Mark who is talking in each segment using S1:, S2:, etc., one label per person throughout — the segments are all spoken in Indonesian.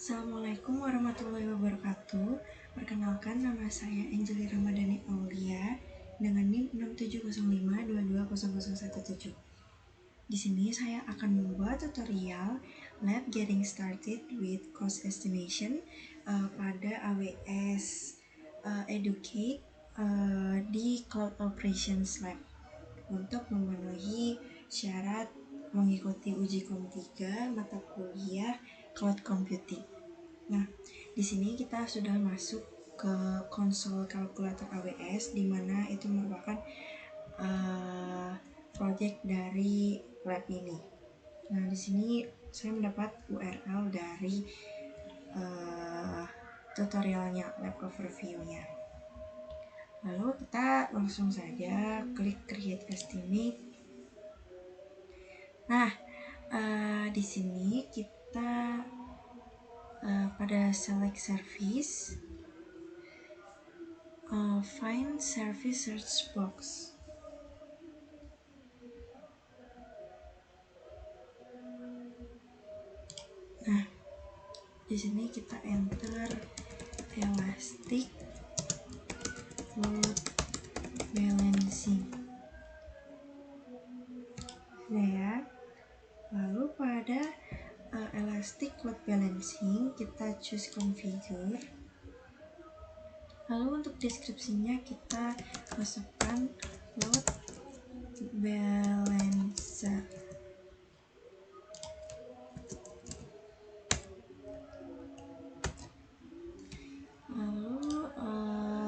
S1: Assalamualaikum warahmatullahi wabarakatuh. Perkenalkan, nama saya Anjeli Ramadhani Aulia dengan NIM 6705220017. Di sini saya akan membuat tutorial lab getting started with cost estimation pada AWS Educate di Cloud Operations Lab untuk memenuhi syarat mengikuti uji Kom 3 mata kuliah Cloud Computing. Nah, di sini kita sudah masuk ke konsol kalkulator AWS, di mana itu merupakan project dari lab ini. Nah, di sini saya mendapat URL dari tutorialnya, lab overview-nya. Lalu kita langsung saja klik Create Estimate. Nah, di sini kita pada select service, find service search box. Nah, di sini kita enter elastic load balancing. Nah ya. Lalu pada elastic load balancing kita choose configure. Lalu untuk deskripsinya kita masukkan load balancer. Lalu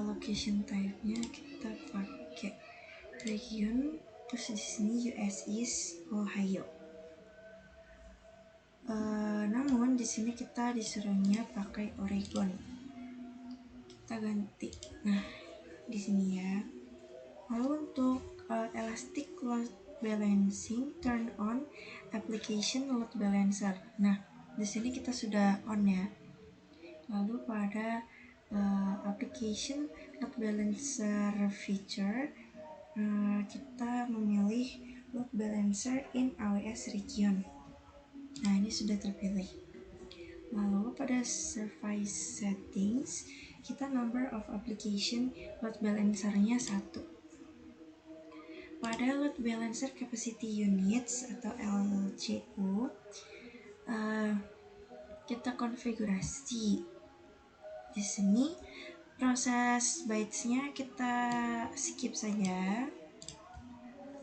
S1: location type-nya kita pakai region, terus di sini US East Ohio. Namun di sini kita disuruhnya pakai Oregon. Kita ganti. Nah, di sini ya. Lalu untuk elastic load balancing, turn on application load balancer. Nah, di sini kita sudah on ya. Lalu pada application load balancer feature, kita memilih load balancer in AWS region. Nah, ini sudah terpilih. Lalu pada service settings, kita number of application load balancer-nya 1. Pada load balancer capacity units atau LCU, kita konfigurasi. Di sini proses bytes-nya kita skip saja.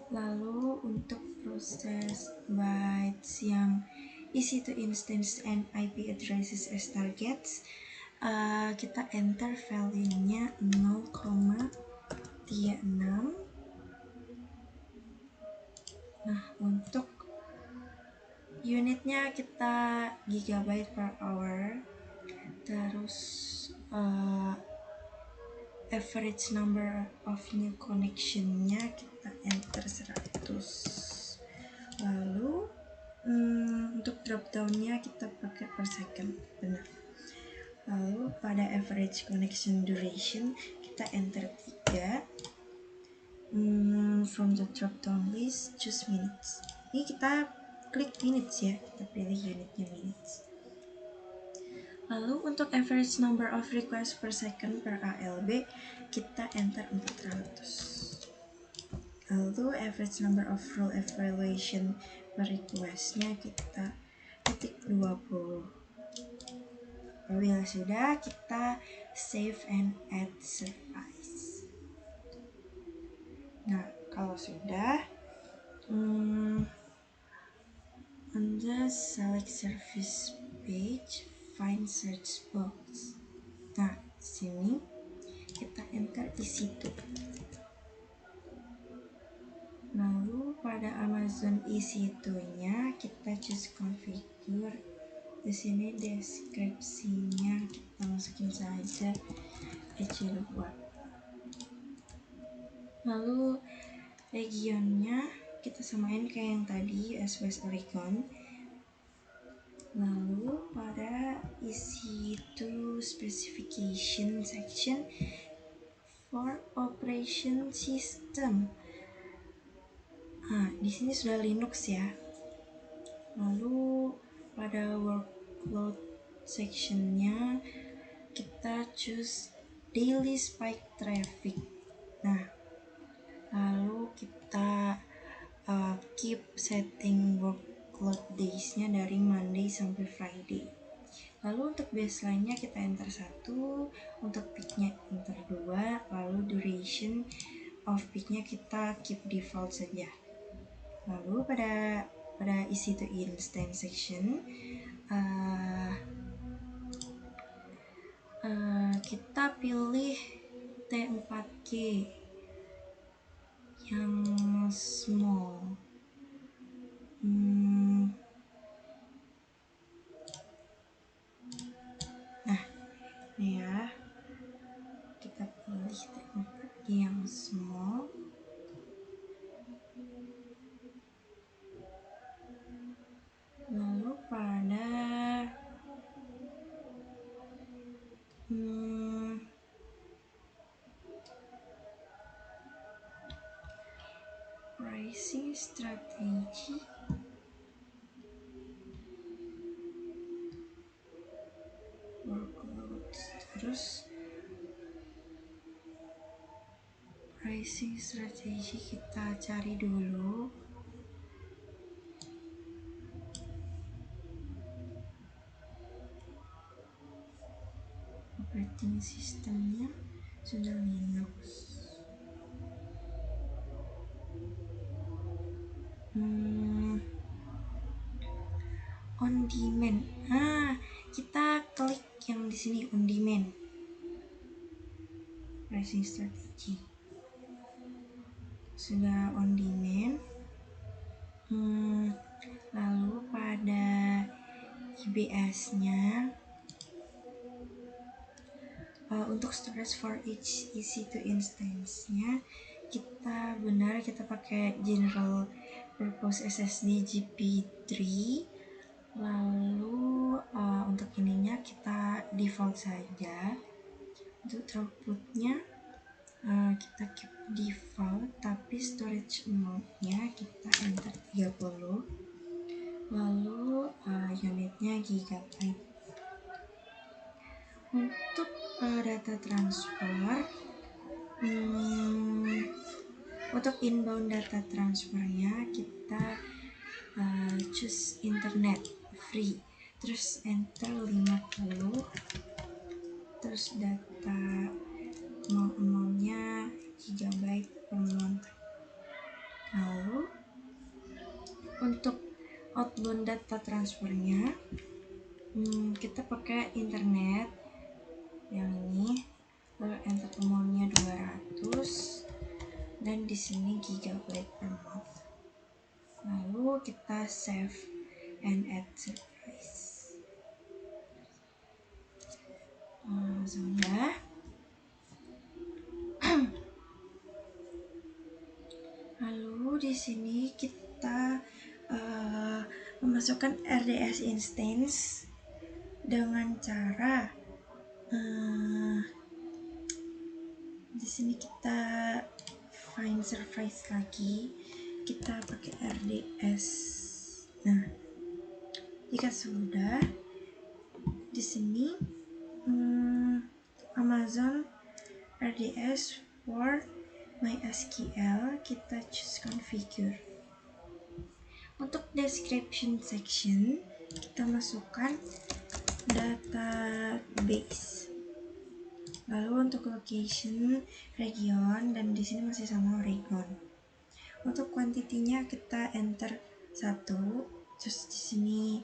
S1: Lalu untuk proses bytes yang EC2 instance and IP addresses as targets, kita enter value-nya 0,36. Nah, untuk unitnya kita gigabyte per hour. Terus average number of new connection-nya kita enter 100. Lalu untuk drop down-nya kita pakai per second, benar. Lalu pada average connection duration kita enter 3. From the drop down list choose minutes. Ini kita klik minutes ya, kita pilih unitnya minutes. Lalu untuk average number of request per second per ALB kita enter 400. Lalu average number of rule evaluation per requestnya kita ketik 20. Apabila sudah, kita save and add service. Nah, kalau sudah, on the select service page, find search box. Nah, di sini kita enter di situ. Lalu pada Amazon EC2-nya kita choose configure. Di sini deskripsinya kita masukin saja EC2. Lalu regionnya kita samain kayak yang tadi, US West Oregon. Lalu pada EC2 specification section for operation system. Nah, di sini sudah Linux ya. Lalu pada workload sectionnya kita choose daily spike traffic. Nah, lalu kita keep setting workload days-nya dari Monday sampai Friday. Lalu untuk baseline-nya kita enter 1, untuk peak-nya enter 2, lalu duration of peak-nya kita keep default saja. Lalu pada easy to instance section kita pilih T4G yang small. Nah, ini ya, kita pilih T4G yang small. Lalu pada pricing strategy, workload, terus pricing strategy kita cari dulu. Operating sistemnya sudah Linux. On demand. Kita klik yang di sini on demand. Pricing strategy. Sudah on demand. Lalu pada IBS-nya untuk storage for each easy to instance-nya kita pakai general purpose SSD GP3. Lalu untuk ininya kita default saja. Untuk throughput-nya kita keep default, tapi storage amount-nya kita enter 30. Lalu unitnya gigabyte. Untuk data transfer, untuk inbound data transfernya kita choose internet free, terus enter 50, terus data amount-nya gigabyte per month. Lalu untuk outbound data transfernya kita pakai internet yang ini, lalu enter amount-nya 200 dan di sini gigabyte per month. Lalu kita save and add surprise. Sudah. Lalu di sini kita memasukkan RDS instance dengan cara di sini kita find surprise lagi, kita pakai RDS. Nah, jika sudah, di sini Amazon RDS for MySQL kita choose configure. Untuk description section kita masukkan database. Lalu untuk location, region, dan di sini masih sama Oregon. Untuk kuantitinya kita enter 1, terus di sini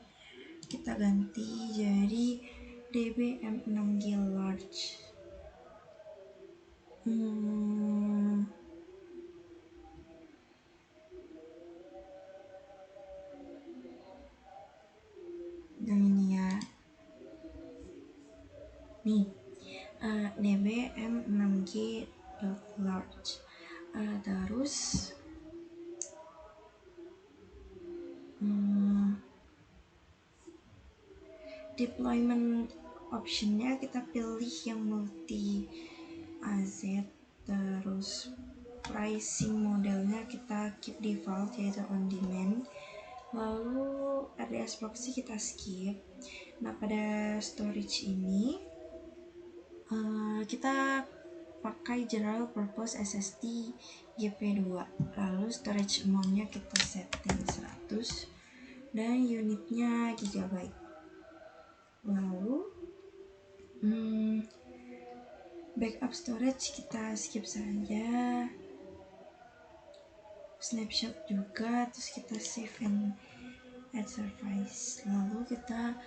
S1: kita ganti jadi DBM6G large. Dan ini ya. Nih. DBM6G large. Terus deployment optionnya kita pilih yang multi AZ. Terus pricing modelnya kita keep default yaitu on demand. Lalu RDS proxy kita skip. Nah, pada storage ini kita pakai general purpose SSD GP2. Lalu storage amount-nya kita setting 100 dan unitnya gigabyte. Lalu backup storage kita skip saja, snapshot juga, terus kita save and add service. Lalu kita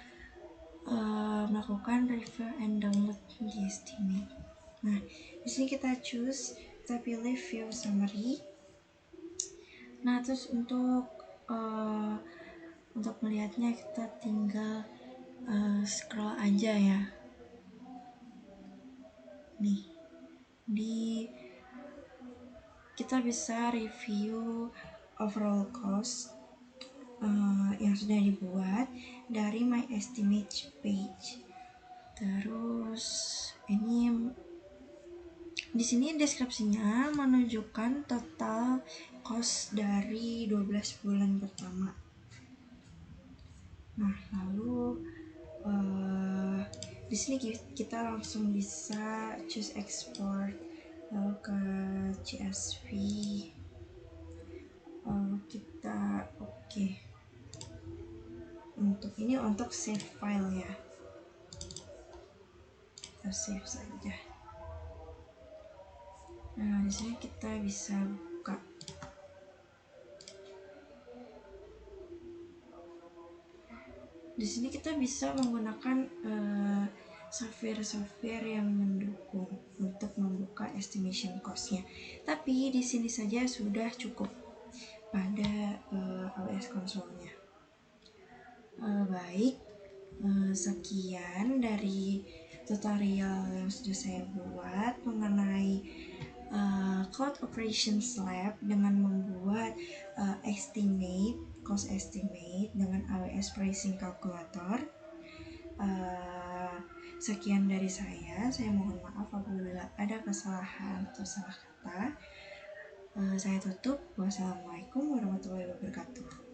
S1: melakukan review and download di Estimate. Nah, di sini kita pilih view summary. Nah, terus untuk melihatnya kita tinggal scroll aja ya. Nih, kita bisa review overall cost yang sudah dibuat dari my estimate page. Terus ini di sini deskripsinya menunjukkan total cost dari 12 bulan pertama. Nah, lalu di sini kita langsung bisa choose export, lalu ke CSV, kita oke. Untuk ini untuk save file ya, kita save saja. Nah, di sini kita bisa buka. Di sini kita bisa menggunakan software yang mendukung untuk membuka estimation cost-nya. Tapi di sini saja sudah cukup pada AWS Console-nya. Baik, sekian dari tutorial yang sudah saya buat mengenai Cloud Operations Lab dengan membuat cost estimate dengan AWS Pricing Calculator. Sekian dari saya mohon maaf apabila ada kesalahan atau salah kata. Saya tutup. Wassalamualaikum warahmatullahi wabarakatuh.